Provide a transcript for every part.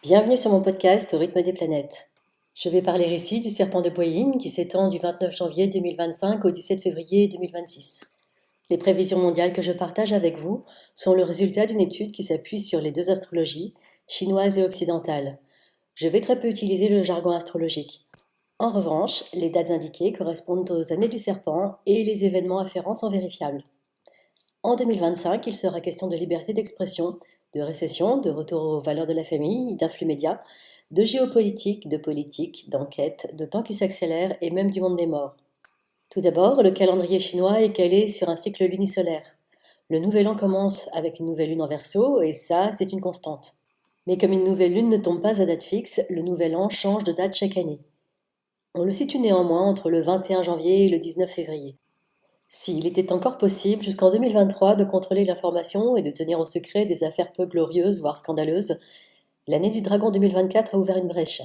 Bienvenue sur mon podcast Au rythme des planètes. Je vais parler ici du serpent de Boeing qui s'étend du 29 janvier 2025 au 17 février 2026. Les prévisions mondiales que je partage avec vous sont le résultat d'une étude qui s'appuie sur les deux astrologies, chinoise et occidentale. Je vais très peu utiliser le jargon astrologique. En revanche, les dates indiquées correspondent aux années du serpent et les événements afférents sont vérifiables. En 2025, il sera question de liberté d'expression, de récession, de retour aux valeurs de la famille, d'influx médias, de géopolitique, de politique, d'enquête, de temps qui s'accélère et même du monde des morts. Tout d'abord, le calendrier chinois est calé sur un cycle lunisolaire. Le nouvel an commence avec une nouvelle lune en Verseau et ça, c'est une constante. Mais comme une nouvelle lune ne tombe pas à date fixe, le nouvel an change de date chaque année. On le situe néanmoins entre le 21 janvier et le 19 février. S'il était encore possible jusqu'en 2023 de contrôler l'information et de tenir au secret des affaires peu glorieuses, voire scandaleuses, l'année du dragon 2024 a ouvert une brèche.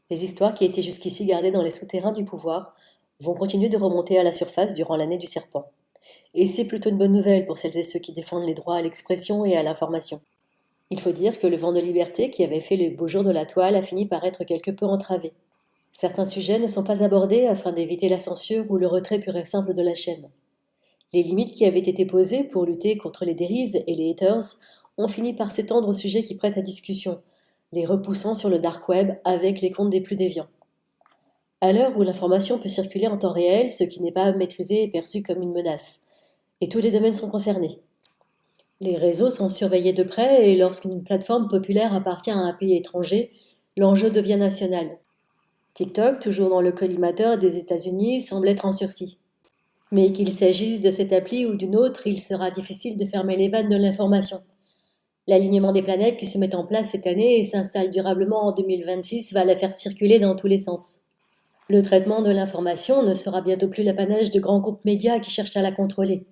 Les histoires qui étaient jusqu'ici gardées dans les souterrains du pouvoir vont continuer de remonter à la surface durant l'année du serpent. Et c'est plutôt une bonne nouvelle pour celles et ceux qui défendent les droits à l'expression et à l'information. Il faut dire que le vent de liberté qui avait fait les beaux jours de la toile a fini par être quelque peu entravé. Certains sujets ne sont pas abordés afin d'éviter la censure ou le retrait pur et simple de la chaîne. Les limites qui avaient été posées pour lutter contre les dérives et les haters ont fini par s'étendre aux sujets qui prêtent à discussion, les repoussant sur le dark web avec les comptes des plus déviants. À l'heure où l'information peut circuler en temps réel, ce qui n'est pas maîtrisé est perçu comme une menace. Et tous les domaines sont concernés. Les réseaux sont surveillés de près et lorsqu'une plateforme populaire appartient à un pays étranger, l'enjeu devient national. TikTok, toujours dans le collimateur des États-Unis, semble être en sursis. Mais qu'il s'agisse de cette appli ou d'une autre, il sera difficile de fermer les vannes de l'information. L'alignement des planètes qui se met en place cette année et s'installe durablement en 2026 va la faire circuler dans tous les sens. Le traitement de l'information ne sera bientôt plus l'apanage de grands groupes médias qui cherchent à la contrôler.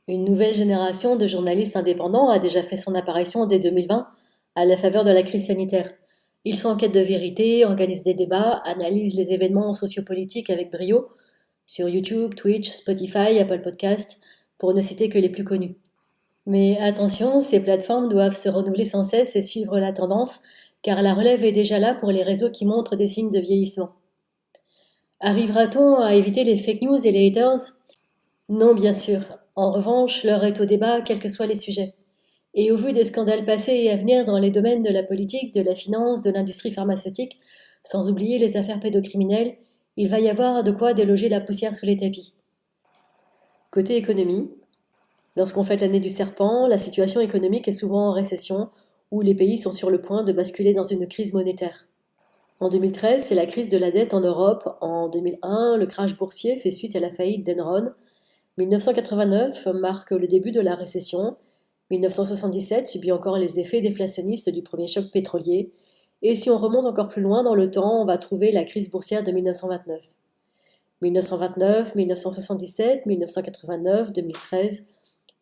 Une nouvelle génération de journalistes indépendants a déjà fait son apparition dès 2020 à la faveur de la crise sanitaire. Ils sont en quête de vérité, organisent des débats, analysent les événements sociopolitiques avec brio, sur YouTube, Twitch, Spotify, Apple Podcasts, pour ne citer que les plus connus. Mais attention, ces plateformes doivent se renouveler sans cesse et suivre la tendance, car la relève est déjà là pour les réseaux qui montrent des signes de vieillissement. Arrivera-t-on à éviter les fake news et les haters? Non, bien sûr. En revanche, l'heure est au débat, quels que soient les sujets. Et au vu des scandales passés et à venir dans les domaines de la politique, de la finance, de l'industrie pharmaceutique, sans oublier les affaires pédocriminelles, il va y avoir de quoi déloger la poussière sous les tapis. Côté économie, lorsqu'on fête l'année du serpent, la situation économique est souvent en récession, où les pays sont sur le point de basculer dans une crise monétaire. En 2013, c'est la crise de la dette en Europe. En 2001, le crash boursier fait suite à la faillite d'Enron. 1989 marque le début de la récession. 1977 subit encore les effets déflationnistes du premier choc pétrolier. Et si on remonte encore plus loin dans le temps, on va trouver la crise boursière de 1929. 1929, 1977, 1989, 2013,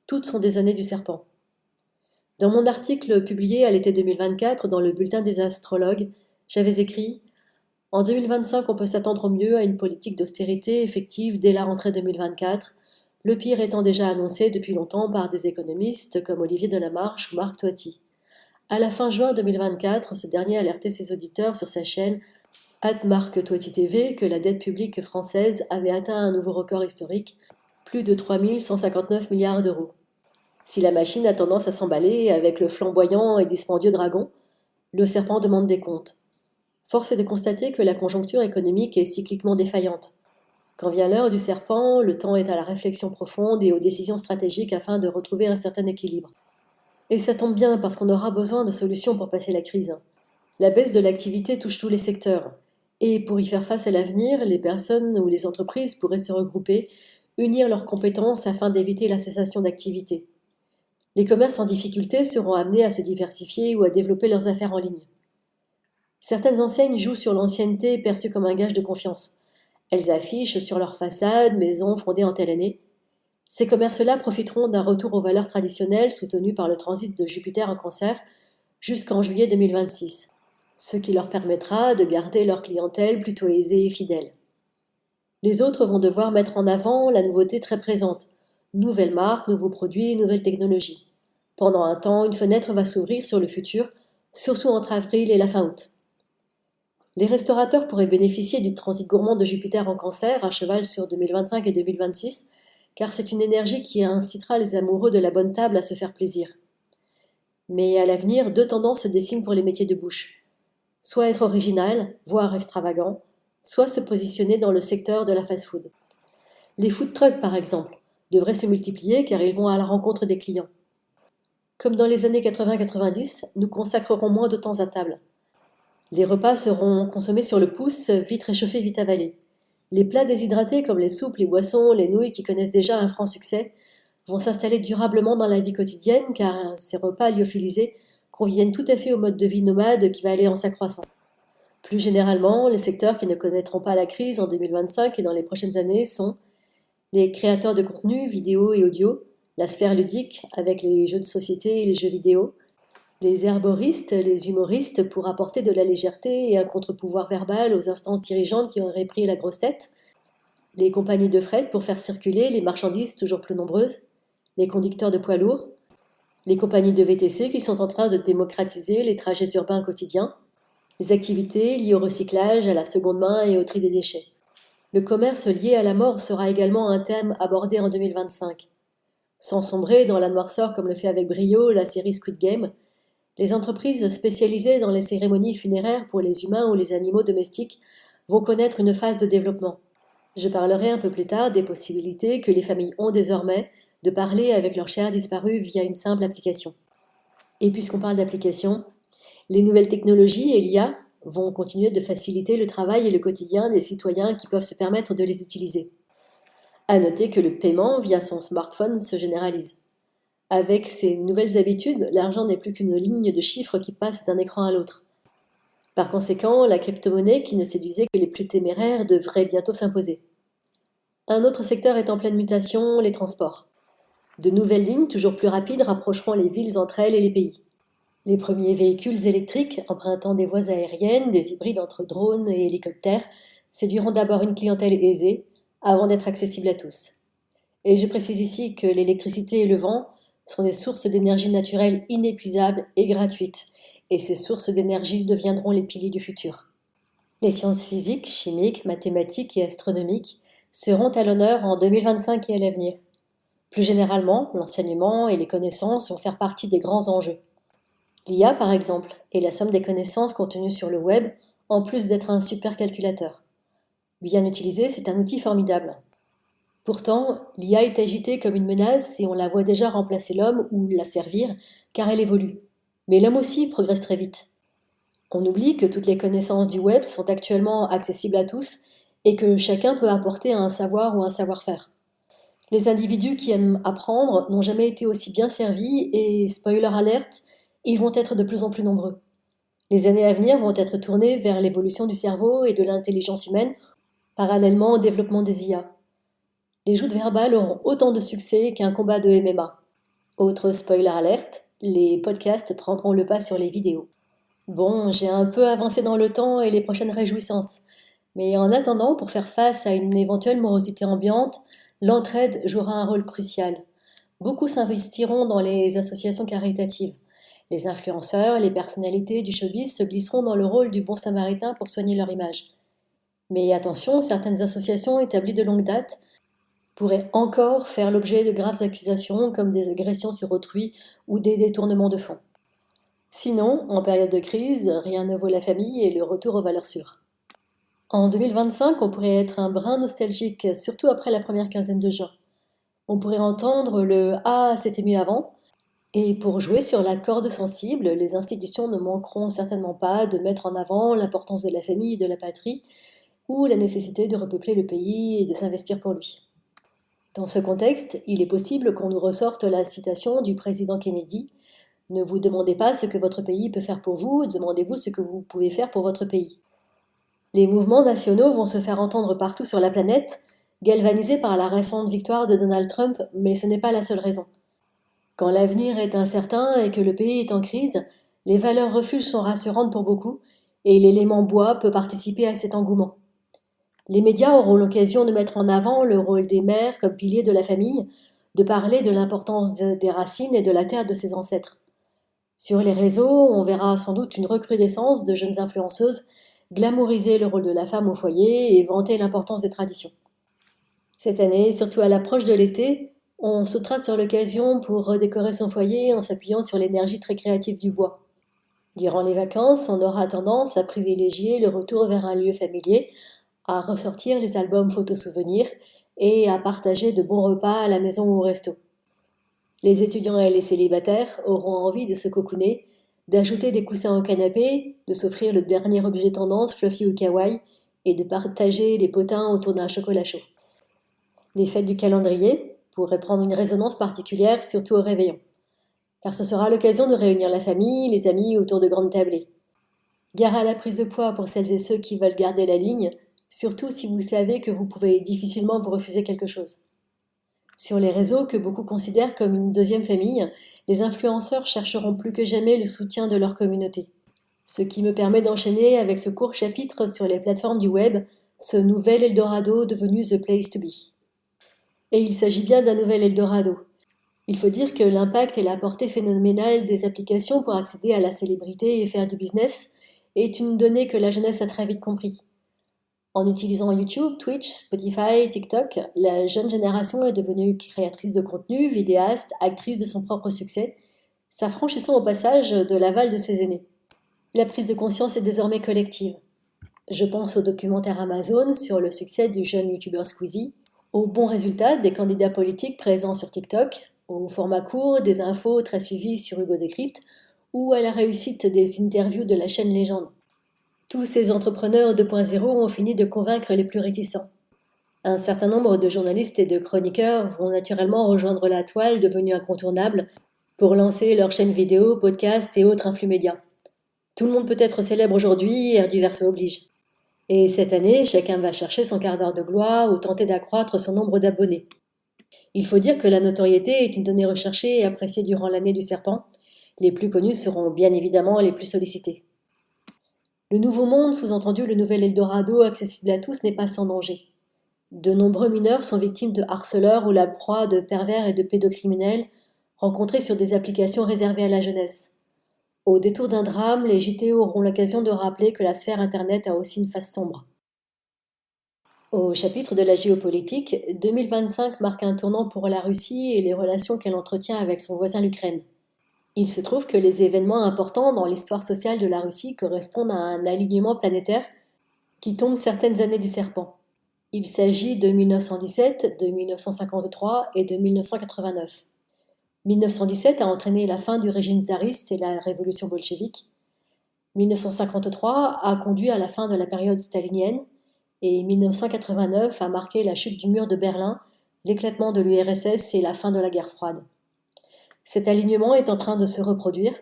toutes sont des années du serpent. Dans mon article publié à l'été 2024 dans le Bulletin des astrologues, j'avais écrit « En 2025, on peut s'attendre au mieux à une politique d'austérité effective dès la rentrée 2024, le pire étant déjà annoncé depuis longtemps par des économistes comme Olivier Delamarche ou Marc Toiti. À la fin juin 2024, ce dernier alertait ses auditeurs sur sa chaîne Marc Toiti TV que la dette publique française avait atteint un nouveau record historique, plus de 3 159 milliards d'euros. Si la machine a tendance à s'emballer avec le flamboyant et dispendieux dragon, le serpent demande des comptes. Force est de constater que la conjoncture économique est cycliquement défaillante. Quand vient l'heure du serpent, le temps est à la réflexion profonde et aux décisions stratégiques afin de retrouver un certain équilibre. Et ça tombe bien parce qu'on aura besoin de solutions pour passer la crise. La baisse de l'activité touche tous les secteurs. Et pour y faire face à l'avenir, les personnes ou les entreprises pourraient se regrouper, unir leurs compétences afin d'éviter la cessation d'activité. Les commerces en difficulté seront amenés à se diversifier ou à développer leurs affaires en ligne. Certaines enseignes jouent sur l'ancienneté perçue comme un gage de confiance. Elles affichent sur leur façade maisons fondées en telle année. Ces commerces-là profiteront d'un retour aux valeurs traditionnelles soutenu par le transit de Jupiter en Cancer jusqu'en juillet 2026, ce qui leur permettra de garder leur clientèle plutôt aisée et fidèle. Les autres vont devoir mettre en avant la nouveauté très présente, nouvelles marques, nouveaux produits, nouvelles technologies. Pendant un temps, une fenêtre va s'ouvrir sur le futur surtout entre avril et la fin août. Les restaurateurs pourraient bénéficier du transit gourmand de Jupiter en Cancer, à cheval sur 2025 et 2026, car c'est une énergie qui incitera les amoureux de la bonne table à se faire plaisir. Mais à l'avenir, deux tendances se dessinent pour les métiers de bouche. Soit être original, voire extravagant, soit se positionner dans le secteur de la fast-food. Les food trucks, par exemple, devraient se multiplier car ils vont à la rencontre des clients. Comme dans les années 80-90, nous consacrerons moins de temps à table. Les repas seront consommés sur le pouce, vite réchauffés, vite avalés. Les plats déshydratés comme les soupes, les boissons, les nouilles qui connaissent déjà un franc succès vont s'installer durablement dans la vie quotidienne car ces repas lyophilisés conviennent tout à fait au mode de vie nomade qui va aller en s'accroissant. Plus généralement, les secteurs qui ne connaîtront pas la crise en 2025 et dans les prochaines années sont les créateurs de contenu, vidéo et audio, la sphère ludique avec les jeux de société et les jeux vidéo, les herboristes, les humoristes pour apporter de la légèreté et un contre-pouvoir verbal aux instances dirigeantes qui auraient pris la grosse tête, les compagnies de fret pour faire circuler les marchandises toujours plus nombreuses, les conducteurs de poids lourds, les compagnies de VTC qui sont en train de démocratiser les trajets urbains quotidiens, les activités liées au recyclage, à la seconde main et au tri des déchets. Le commerce lié à la mort sera également un thème abordé en 2025. Sans sombrer dans la noirceur comme le fait avec brio la série Squid Game, les entreprises spécialisées dans les cérémonies funéraires pour les humains ou les animaux domestiques vont connaître une phase de développement. Je parlerai un peu plus tard des possibilités que les familles ont désormais de parler avec leurs chers disparus via une simple application. Et puisqu'on parle d'application, les nouvelles technologies et l'IA vont continuer de faciliter le travail et le quotidien des citoyens qui peuvent se permettre de les utiliser. À noter que le paiement via son smartphone se généralise. Avec ces nouvelles habitudes, l'argent n'est plus qu'une ligne de chiffres qui passe d'un écran à l'autre. Par conséquent, la crypto-monnaie qui ne séduisait que les plus téméraires devrait bientôt s'imposer. Un autre secteur est en pleine mutation, les transports. De nouvelles lignes toujours plus rapides rapprocheront les villes entre elles et les pays. Les premiers véhicules électriques, empruntant des voies aériennes, des hybrides entre drones et hélicoptères, séduiront d'abord une clientèle aisée, avant d'être accessibles à tous. Et je précise ici que l'électricité et le vent sont des sources d'énergie naturelle inépuisables et gratuites, et ces sources d'énergie deviendront les piliers du futur. Les sciences physiques, chimiques, mathématiques et astronomiques seront à l'honneur en 2025 et à l'avenir. Plus généralement, l'enseignement et les connaissances vont faire partie des grands enjeux. L'IA, par exemple, est la somme des connaissances contenues sur le web, en plus d'être un supercalculateur. Bien utilisé, c'est un outil formidable. Pourtant, l'IA est agitée comme une menace et on la voit déjà remplacer l'homme ou la servir, car elle évolue. Mais l'homme aussi progresse très vite. On oublie que toutes les connaissances du web sont actuellement accessibles à tous et que chacun peut apporter un savoir ou un savoir-faire. Les individus qui aiment apprendre n'ont jamais été aussi bien servis et, spoiler alert, ils vont être de plus en plus nombreux. Les années à venir vont être tournées vers l'évolution du cerveau et de l'intelligence humaine, parallèlement au développement des IA. Les joutes verbales auront autant de succès qu'un combat de MMA. Autre spoiler alert, les podcasts prendront le pas sur les vidéos. Bon, j'ai un peu avancé dans le temps et les prochaines réjouissances. Mais en attendant, pour faire face à une éventuelle morosité ambiante, l'entraide jouera un rôle crucial. Beaucoup s'investiront dans les associations caritatives. Les influenceurs, les personnalités du showbiz se glisseront dans le rôle du bon samaritain pour soigner leur image. Mais attention, certaines associations établies de longue date pourraient encore faire l'objet de graves accusations comme des agressions sur autrui ou des détournements de fonds. Sinon, en période de crise, rien ne vaut la famille et le retour aux valeurs sûres. En 2025, on pourrait être un brin nostalgique, surtout après la première quinzaine de juin. On pourrait entendre le «Ah, c'était mieux avant», et pour jouer sur la corde sensible, les institutions ne manqueront certainement pas de mettre en avant l'importance de la famille et de la patrie, ou la nécessité de repeupler le pays et de s'investir pour lui. Dans ce contexte, il est possible qu'on nous ressorte la citation du président Kennedy « Ne vous demandez pas ce que votre pays peut faire pour vous, demandez-vous ce que vous pouvez faire pour votre pays ». Les mouvements nationaux vont se faire entendre partout sur la planète, galvanisés par la récente victoire de Donald Trump, mais ce n'est pas la seule raison. Quand l'avenir est incertain et que le pays est en crise, les valeurs refuges sont rassurantes pour beaucoup, et l'élément bois peut participer à cet engouement. Les médias auront l'occasion de mettre en avant le rôle des mères comme piliers de la famille, de parler de l'importance des racines et de la terre de ses ancêtres. Sur les réseaux, on verra sans doute une recrudescence de jeunes influenceuses glamouriser le rôle de la femme au foyer et vanter l'importance des traditions. Cette année, surtout à l'approche de l'été, on sautera sur l'occasion pour redécorer son foyer en s'appuyant sur l'énergie très créative du bois. Durant les vacances, on aura tendance à privilégier le retour vers un lieu familier, à ressortir les albums photos souvenirs et à partager de bons repas à la maison ou au resto. Les étudiants et les célibataires auront envie de se cocooner, d'ajouter des coussins au canapé, de s'offrir le dernier objet tendance fluffy ou kawaii et de partager les potins autour d'un chocolat chaud. Les fêtes du calendrier pourraient prendre une résonance particulière, surtout au réveillon, car ce sera l'occasion de réunir la famille, les amis autour de grandes tablées. Gare à la prise de poids pour celles et ceux qui veulent garder la ligne, surtout si vous savez que vous pouvez difficilement vous refuser quelque chose. Sur les réseaux que beaucoup considèrent comme une deuxième famille, les influenceurs chercheront plus que jamais le soutien de leur communauté. Ce qui me permet d'enchaîner avec ce court chapitre sur les plateformes du web, ce nouvel Eldorado devenu The Place to Be. Et il s'agit bien d'un nouvel Eldorado. Il faut dire que l'impact et la portée phénoménale des applications pour accéder à la célébrité et faire du business est une donnée que la jeunesse a très vite compris. En utilisant YouTube, Twitch, Spotify, TikTok, la jeune génération est devenue créatrice de contenu, vidéaste, actrice de son propre succès, s'affranchissant au passage de l'aval de ses aînés. La prise de conscience est désormais collective. Je pense au documentaire Amazon sur le succès du jeune youtubeur Squeezie, aux bons résultats des candidats politiques présents sur TikTok, au format court des infos très suivies sur Hugo Décrypte, ou à la réussite des interviews de la chaîne Légende. Tous ces entrepreneurs 2.0 ont fini de convaincre les plus réticents. Un certain nombre de journalistes et de chroniqueurs vont naturellement rejoindre la toile devenue incontournable pour lancer leurs chaînes vidéo, podcasts et autres influx médias. Tout le monde peut être célèbre aujourd'hui, air du verso oblige. Et cette année, chacun va chercher son quart d'heure de gloire ou tenter d'accroître son nombre d'abonnés. Il faut dire que la notoriété est une donnée recherchée et appréciée durant l'année du serpent. Les plus connus seront bien évidemment les plus sollicités. Le nouveau monde, sous-entendu le nouvel Eldorado accessible à tous, n'est pas sans danger. De nombreux mineurs sont victimes de harceleurs ou la proie de pervers et de pédocriminels rencontrés sur des applications réservées à la jeunesse. Au détour d'un drame, les JT auront l'occasion de rappeler que la sphère Internet a aussi une face sombre. Au chapitre de la géopolitique, 2025 marque un tournant pour la Russie et les relations qu'elle entretient avec son voisin l'Ukraine. Il se trouve que les événements importants dans l'histoire sociale de la Russie correspondent à un alignement planétaire qui tombe certaines années du serpent. Il s'agit de 1917, de 1953 et de 1989. 1917 a entraîné la fin du régime tsariste et la révolution bolchevique. 1953 a conduit à la fin de la période stalinienne et 1989 a marqué la chute du mur de Berlin, l'éclatement de l'URSS et la fin de la guerre froide. Cet alignement est en train de se reproduire.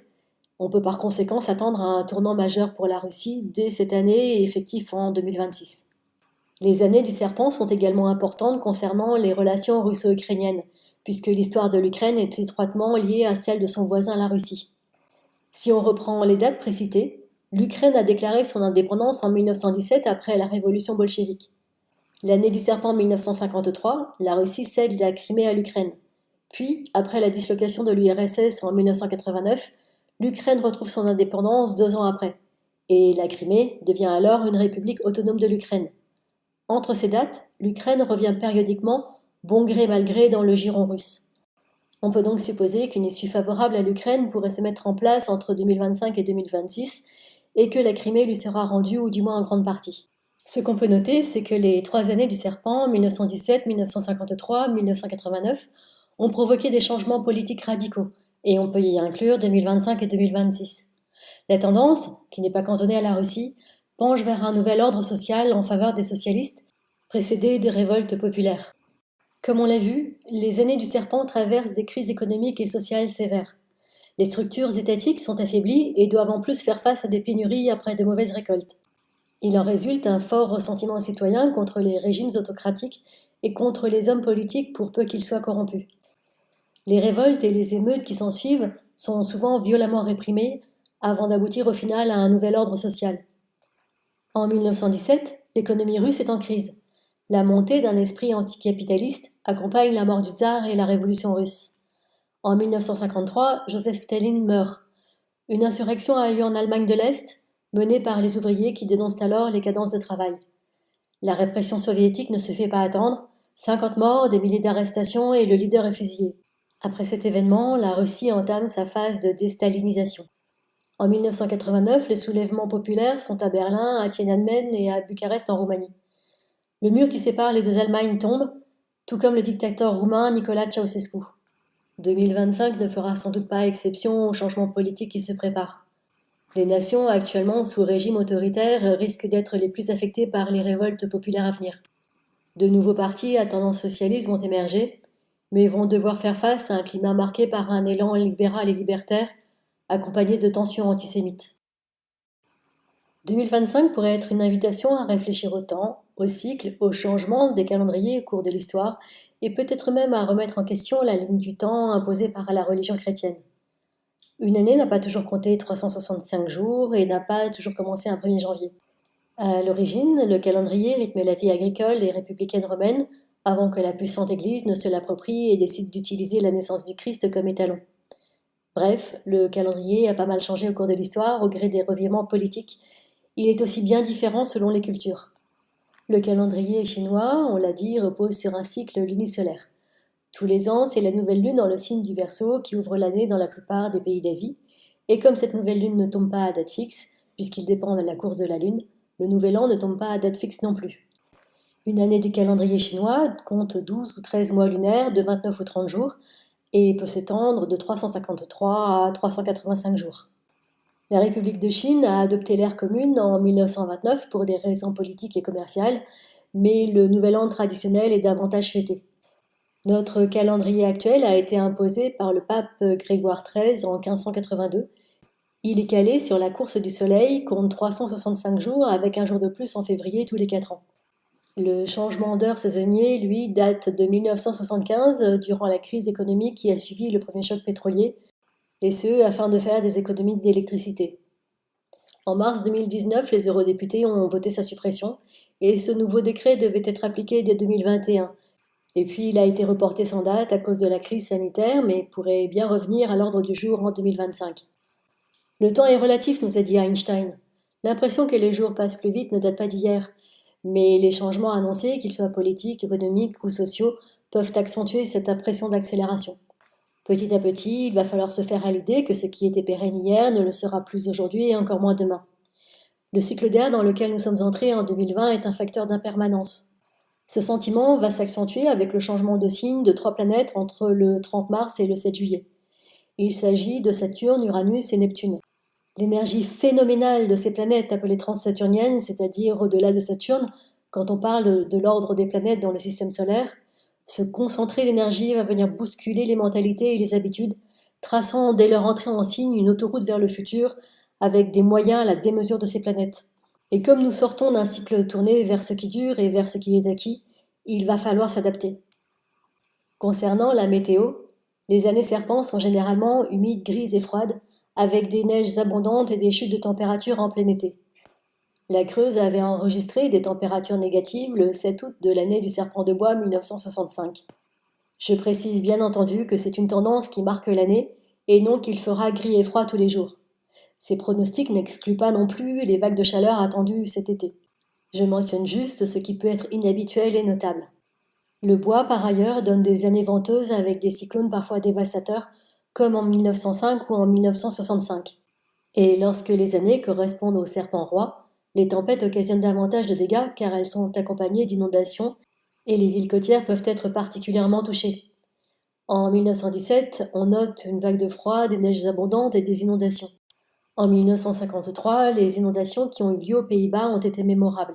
On peut par conséquent s'attendre à un tournant majeur pour la Russie dès cette année et effectif en 2026. Les années du serpent sont également importantes concernant les relations russo-ukrainiennes, puisque l'histoire de l'Ukraine est étroitement liée à celle de son voisin la Russie. Si on reprend les dates précitées, l'Ukraine a déclaré son indépendance en 1917 après la révolution bolchevique. L'année du serpent 1953, la Russie cède la Crimée à l'Ukraine. Puis, après la dislocation de l'URSS en 1989, l'Ukraine retrouve son indépendance 2 ans après, et la Crimée devient alors une république autonome de l'Ukraine. Entre ces dates, l'Ukraine revient périodiquement, bon gré mal gré, dans le giron russe. On peut donc supposer qu'une issue favorable à l'Ukraine pourrait se mettre en place entre 2025 et 2026 et que la Crimée lui sera rendue, ou du moins en grande partie. Ce qu'on peut noter, c'est que les 3 années du serpent, 1917, 1953, 1989, ont provoqué des changements politiques radicaux, et on peut y inclure 2025 et 2026. La tendance, qui n'est pas cantonnée à la Russie, penche vers un nouvel ordre social en faveur des socialistes, précédé des révoltes populaires. Comme on l'a vu, les années du serpent traversent des crises économiques et sociales sévères. Les structures étatiques sont affaiblies et doivent en plus faire face à des pénuries après de mauvaises récoltes. Il en résulte un fort ressentiment citoyen contre les régimes autocratiques et contre les hommes politiques pour peu qu'ils soient corrompus. Les révoltes et les émeutes qui s'ensuivent sont souvent violemment réprimées avant d'aboutir au final à un nouvel ordre social. En 1917, l'économie russe est en crise. La montée d'un esprit anticapitaliste accompagne la mort du tsar et la révolution russe. En 1953, Joseph Staline meurt. Une insurrection a eu lieu en Allemagne de l'Est, menée par les ouvriers qui dénoncent alors les cadences de travail. La répression soviétique ne se fait pas attendre, 50 morts, des milliers d'arrestations et le leader est fusillé. Après cet événement, la Russie entame sa phase de déstalinisation. En 1989, les soulèvements populaires sont à Berlin, à Tiananmen et à Bucarest en Roumanie. Le mur qui sépare les deux Allemagnes tombe, tout comme le dictateur roumain Nicolae Ceausescu. 2025 ne fera sans doute pas exception aux changements politiques qui se préparent. Les nations actuellement sous régime autoritaire risquent d'être les plus affectées par les révoltes populaires à venir. De nouveaux partis à tendance socialiste vont émerger, mais vont devoir faire face à un climat marqué par un élan libéral et libertaire, accompagné de tensions antisémites. 2025 pourrait être une invitation à réfléchir au temps, au cycle, au changement des calendriers au cours de l'histoire, et peut-être même à remettre en question la ligne du temps imposée par la religion chrétienne. Une année n'a pas toujours compté 365 jours et n'a pas toujours commencé un 1er janvier. À l'origine, le calendrier rythmait la vie agricole et républicaine romaine, avant que la puissante Église ne se l'approprie et décide d'utiliser la naissance du Christ comme étalon. Bref, le calendrier a pas mal changé au cours de l'histoire, au gré des revirements politiques. Il est aussi bien différent selon les cultures. Le calendrier chinois, on l'a dit, repose sur un cycle lunisolaire. Tous les ans, c'est la nouvelle lune dans le signe du Verseau qui ouvre l'année dans la plupart des pays d'Asie. Et comme cette nouvelle lune ne tombe pas à date fixe, puisqu'il dépend de la course de la lune, le nouvel an ne tombe pas à date fixe non plus. Une année du calendrier chinois compte 12 ou 13 mois lunaires de 29 ou 30 jours et peut s'étendre de 353 à 385 jours. La République de Chine a adopté l'ère commune en 1929 pour des raisons politiques et commerciales, mais le nouvel an traditionnel est davantage fêté. Notre calendrier actuel a été imposé par le pape Grégoire XIII en 1582. Il est calé sur la course du soleil, compte 365 jours avec un jour de plus en février tous les 4 ans. Le changement d'heure saisonnier, lui, date de 1975, durant la crise économique qui a suivi le premier choc pétrolier, et ce, afin de faire des économies d'électricité. En mars 2019, les eurodéputés ont voté sa suppression, et ce nouveau décret devait être appliqué dès 2021. Et puis il a été reporté sans date à cause de la crise sanitaire, mais pourrait bien revenir à l'ordre du jour en 2025. Le temps est relatif, nous a dit Einstein. L'impression que les jours passent plus vite ne date pas d'hier, mais les changements annoncés, qu'ils soient politiques, économiques ou sociaux, peuvent accentuer cette impression d'accélération. Petit à petit, il va falloir se faire à l'idée que ce qui était pérenne hier ne le sera plus aujourd'hui et encore moins demain. Le cycle d'air dans lequel nous sommes entrés en 2020 est un facteur d'impermanence. Ce sentiment va s'accentuer avec le changement de signe de 3 planètes entre le 30 mars et le 7 juillet. Il s'agit de Saturne, Uranus et Neptune. L'énergie phénoménale de ces planètes appelées transsaturniennes, c'est-à-dire au-delà de Saturne, quand on parle de l'ordre des planètes dans le système solaire, ce concentré d'énergie va venir bousculer les mentalités et les habitudes, traçant dès leur entrée en signe une autoroute vers le futur, avec des moyens à la démesure de ces planètes. Et comme nous sortons d'un cycle tourné vers ce qui dure et vers ce qui est acquis, il va falloir s'adapter. Concernant la météo, les années serpents sont généralement humides, grises et froides, avec des neiges abondantes et des chutes de température en plein été. La Creuse avait enregistré des températures négatives le 7 août de l'année du serpent de bois 1965. Je précise bien entendu que c'est une tendance qui marque l'année et non qu'il fera gris et froid tous les jours. Ces pronostics n'excluent pas non plus les vagues de chaleur attendues cet été. Je mentionne juste ce qui peut être inhabituel et notable. Le bois, par ailleurs, donne des années venteuses avec des cyclones parfois dévastateurs, comme en 1905 ou en 1965. Et lorsque les années correspondent au serpent roi, les tempêtes occasionnent davantage de dégâts car elles sont accompagnées d'inondations et les villes côtières peuvent être particulièrement touchées. En 1917, on note une vague de froid, des neiges abondantes et des inondations. En 1953, les inondations qui ont eu lieu aux Pays-Bas ont été mémorables.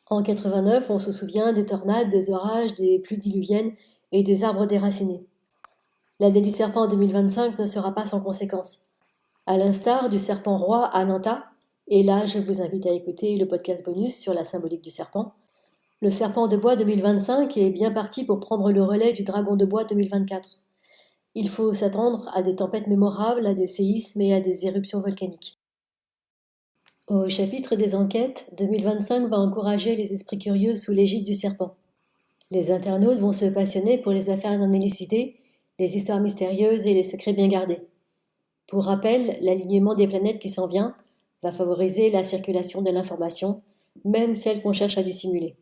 En 89, on se souvient des tornades, des orages, des pluies diluviennes et des arbres déracinés. L'année du serpent en 2025 ne sera pas sans conséquences. À l'instar du serpent roi à Nanta, et là je vous invite à écouter le podcast bonus sur la symbolique du serpent, le serpent de bois 2025 est bien parti pour prendre le relais du dragon de bois 2024. Il faut s'attendre à des tempêtes mémorables, à des séismes et à des éruptions volcaniques. Au chapitre des enquêtes, 2025 va encourager les esprits curieux sous l'égide du serpent. Les internautes vont se passionner pour les affaires non élucidées, les histoires mystérieuses et les secrets bien gardés. Pour rappel, l'alignement des planètes qui s'en vient va favoriser la circulation de l'information, même celle qu'on cherche à dissimuler.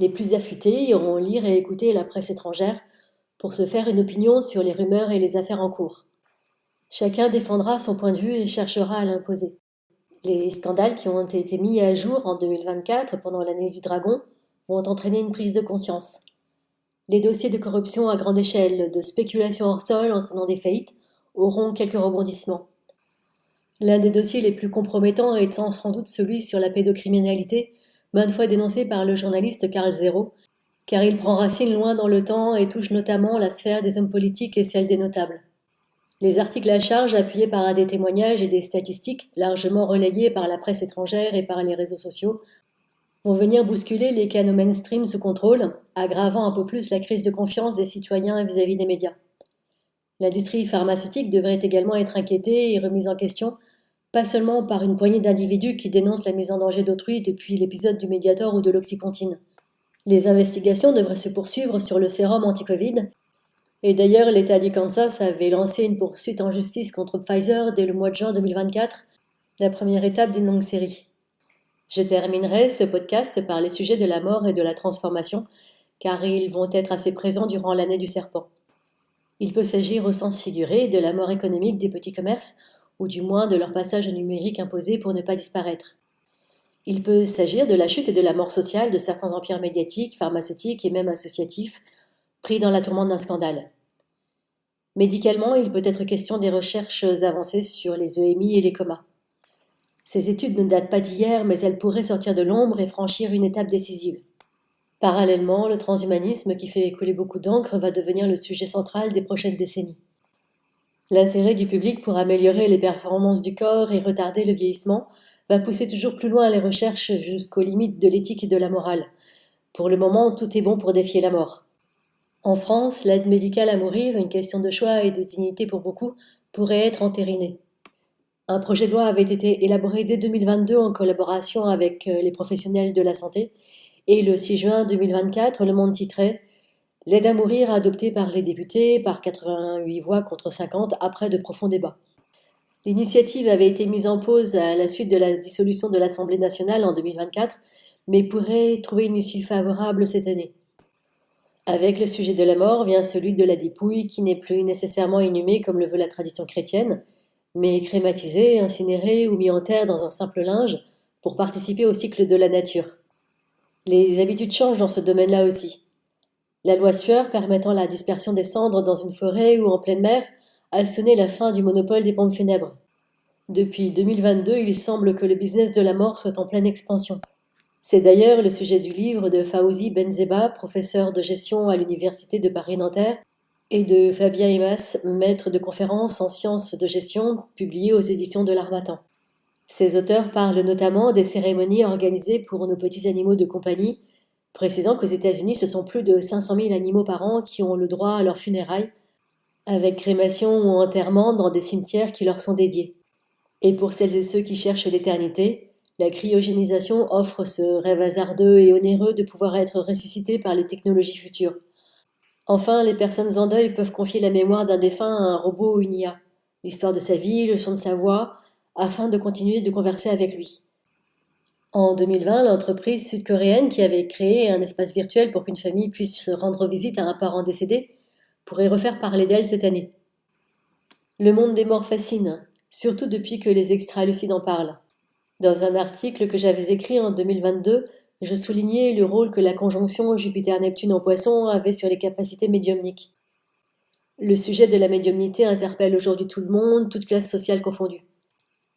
Les plus affûtés iront lire et écouter la presse étrangère pour se faire une opinion sur les rumeurs et les affaires en cours. Chacun défendra son point de vue et cherchera à l'imposer. Les scandales qui ont été mis à jour en 2024 pendant l'année du dragon vont entraîner une prise de conscience. Les dossiers de corruption à grande échelle, de spéculation hors sol entraînant des faillites, auront quelques rebondissements. L'un des dossiers les plus compromettants étant sans doute celui sur la pédocriminalité, maintes fois dénoncé par le journaliste Karl Zero, car il prend racine loin dans le temps et touche notamment la sphère des hommes politiques et celle des notables. Les articles à charge, appuyés par des témoignages et des statistiques largement relayés par la presse étrangère et par les réseaux sociaux, vont venir bousculer les canaux mainstream sous contrôle, aggravant un peu plus la crise de confiance des citoyens vis-à-vis des médias. L'industrie pharmaceutique devrait également être inquiétée et remise en question, pas seulement par une poignée d'individus qui dénoncent la mise en danger d'autrui depuis l'épisode du Mediator ou de l'Oxycontin. Les investigations devraient se poursuivre sur le sérum anti-Covid. Et d'ailleurs, l'État du Kansas avait lancé une poursuite en justice contre Pfizer dès le mois de juin 2024, la première étape d'une longue série. Je terminerai ce podcast par les sujets de la mort et de la transformation, car ils vont être assez présents durant l'année du serpent. Il peut s'agir au sens figuré de la mort économique des petits commerces, ou du moins de leur passage au numérique imposé pour ne pas disparaître. Il peut s'agir de la chute et de la mort sociale de certains empires médiatiques, pharmaceutiques et même associatifs, pris dans la tourmente d'un scandale. Médicalement, il peut être question des recherches avancées sur les EMI et les comas. Ces études ne datent pas d'hier, mais elles pourraient sortir de l'ombre et franchir une étape décisive. Parallèlement, le transhumanisme qui fait couler beaucoup d'encre va devenir le sujet central des prochaines décennies. L'intérêt du public pour améliorer les performances du corps et retarder le vieillissement va pousser toujours plus loin les recherches jusqu'aux limites de l'éthique et de la morale. Pour le moment, tout est bon pour défier la mort. En France, l'aide médicale à mourir, une question de choix et de dignité pour beaucoup, pourrait être entérinée. Un projet de loi avait été élaboré dès 2022 en collaboration avec les professionnels de la santé, et le 6 juin 2024, Le Monde titrait « L'aide à mourir adoptée par les députés par 88 voix contre 50 après de profonds débats ». L'initiative avait été mise en pause à la suite de la dissolution de l'Assemblée nationale en 2024, mais pourrait trouver une issue favorable cette année. Avec le sujet de la mort vient celui de la dépouille qui n'est plus nécessairement inhumée comme le veut la tradition chrétienne, mais crématisée, incinérée ou mis en terre dans un simple linge pour participer au cycle de la nature. Les habitudes changent dans ce domaine-là aussi. La loi Sueur permettant la dispersion des cendres dans une forêt ou en pleine mer a sonné la fin du monopole des pompes funèbres. Depuis 2022, il semble que le business de la mort soit en pleine expansion. C'est d'ailleurs le sujet du livre de Fawzi Benzeba, professeur de gestion à l'Université de Paris-Nanterre, et de Fabien Imas, maître de conférences en sciences de gestion, publié aux éditions de l'Harmattan. Ces auteurs parlent notamment des cérémonies organisées pour nos petits animaux de compagnie, précisant qu'aux États-Unis, ce sont plus de 500 000 animaux par an qui ont le droit à leurs funérailles, avec crémation ou enterrement dans des cimetières qui leur sont dédiés. Et pour celles et ceux qui cherchent l'éternité, la cryogénisation offre ce rêve hasardeux et onéreux de pouvoir être ressuscité par les technologies futures. Enfin, les personnes en deuil peuvent confier la mémoire d'un défunt à un robot ou une IA, l'histoire de sa vie, le son de sa voix, afin de continuer de converser avec lui. En 2020, l'entreprise sud-coréenne qui avait créé un espace virtuel pour qu'une famille puisse rendre visite à un parent décédé pourrait refaire parler d'elle cette année. Le monde des morts fascine, surtout depuis que les extralucides en parlent. Dans un article que j'avais écrit en 2022, je soulignais le rôle que la conjonction Jupiter-Neptune en Poisson avait sur les capacités médiumniques. Le sujet de la médiumnité interpelle aujourd'hui tout le monde, toute classe sociale confondue.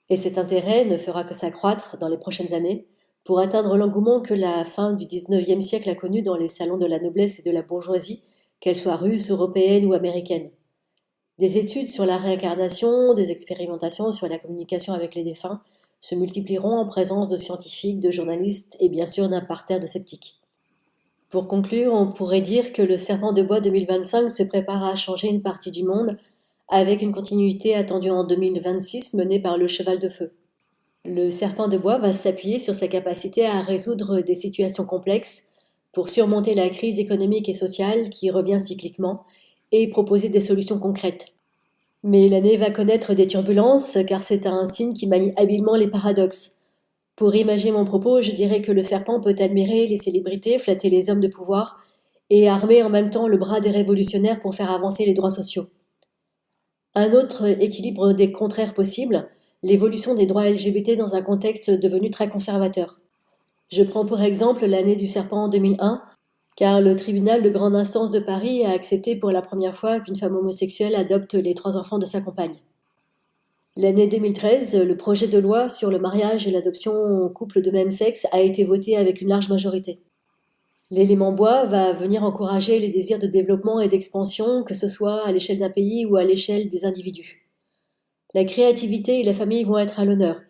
Et cet intérêt ne fera que s'accroître dans les prochaines années pour atteindre l'engouement que la fin du XIXe siècle a connu dans les salons de la noblesse et de la bourgeoisie, qu'elles soient russes, européennes ou américaines. Des études sur la réincarnation, des expérimentations sur la communication avec les défunts se multiplieront en présence de scientifiques, de journalistes et bien sûr d'un parterre de sceptiques. Pour conclure, on pourrait dire que le Serpent de bois 2025 se prépare à changer une partie du monde, avec une continuité attendue en 2026 menée par le cheval de feu. Le serpent de bois va s'appuyer sur sa capacité à résoudre des situations complexes pour surmonter la crise économique et sociale qui revient cycliquement et proposer des solutions concrètes. Mais l'année va connaître des turbulences car c'est un signe qui manie habilement les paradoxes. Pour imager mon propos, je dirais que le serpent peut admirer les célébrités, flatter les hommes de pouvoir et armer en même temps le bras des révolutionnaires pour faire avancer les droits sociaux. Un autre équilibre des contraires possibles, l'évolution des droits LGBT dans un contexte devenu très conservateur. Je prends pour exemple l'année du serpent en 2001, car le tribunal de grande instance de Paris a accepté pour la première fois qu'une femme homosexuelle adopte les 3 enfants de sa compagne. L'année 2013, le projet de loi sur le mariage et l'adoption aux couples de même sexe a été voté avec une large majorité. L'élément bois va venir encourager les désirs de développement et d'expansion, que ce soit à l'échelle d'un pays ou à l'échelle des individus. La créativité et la famille vont être à l'honneur.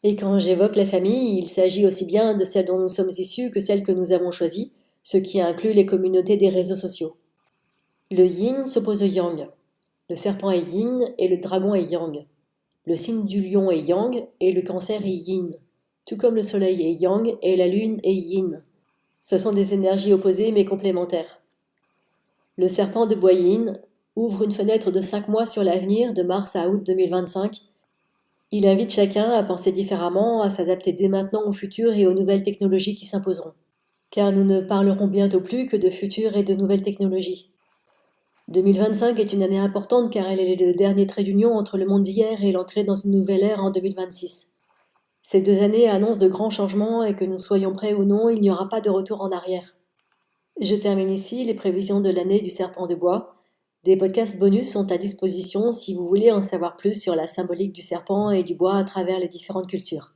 Et quand j'évoque la famille, il s'agit aussi bien de celle dont nous sommes issus que celle que nous avons choisie, ce qui inclut les communautés des réseaux sociaux. Le yin s'oppose au yang. Le serpent est yin et le dragon est yang. Le signe du lion est yang et le cancer est yin. Tout comme le soleil est yang et la lune est yin. Ce sont des énergies opposées mais complémentaires. Le serpent de bois yin ouvre une fenêtre de 5 mois sur l'avenir, de mars à août 2025. Il invite chacun à penser différemment, à s'adapter dès maintenant au futur et aux nouvelles technologies qui s'imposeront. Car nous ne parlerons bientôt plus que de futur et de nouvelles technologies. 2025 est une année importante car elle est le dernier trait d'union entre le monde d'hier et l'entrée dans une nouvelle ère en 2026. Ces 2 années annoncent de grands changements et que nous soyons prêts ou non, il n'y aura pas de retour en arrière. Je termine ici les prévisions de l'année du serpent de bois. Des podcasts bonus sont à disposition si vous voulez en savoir plus sur la symbolique du serpent et du bois à travers les différentes cultures.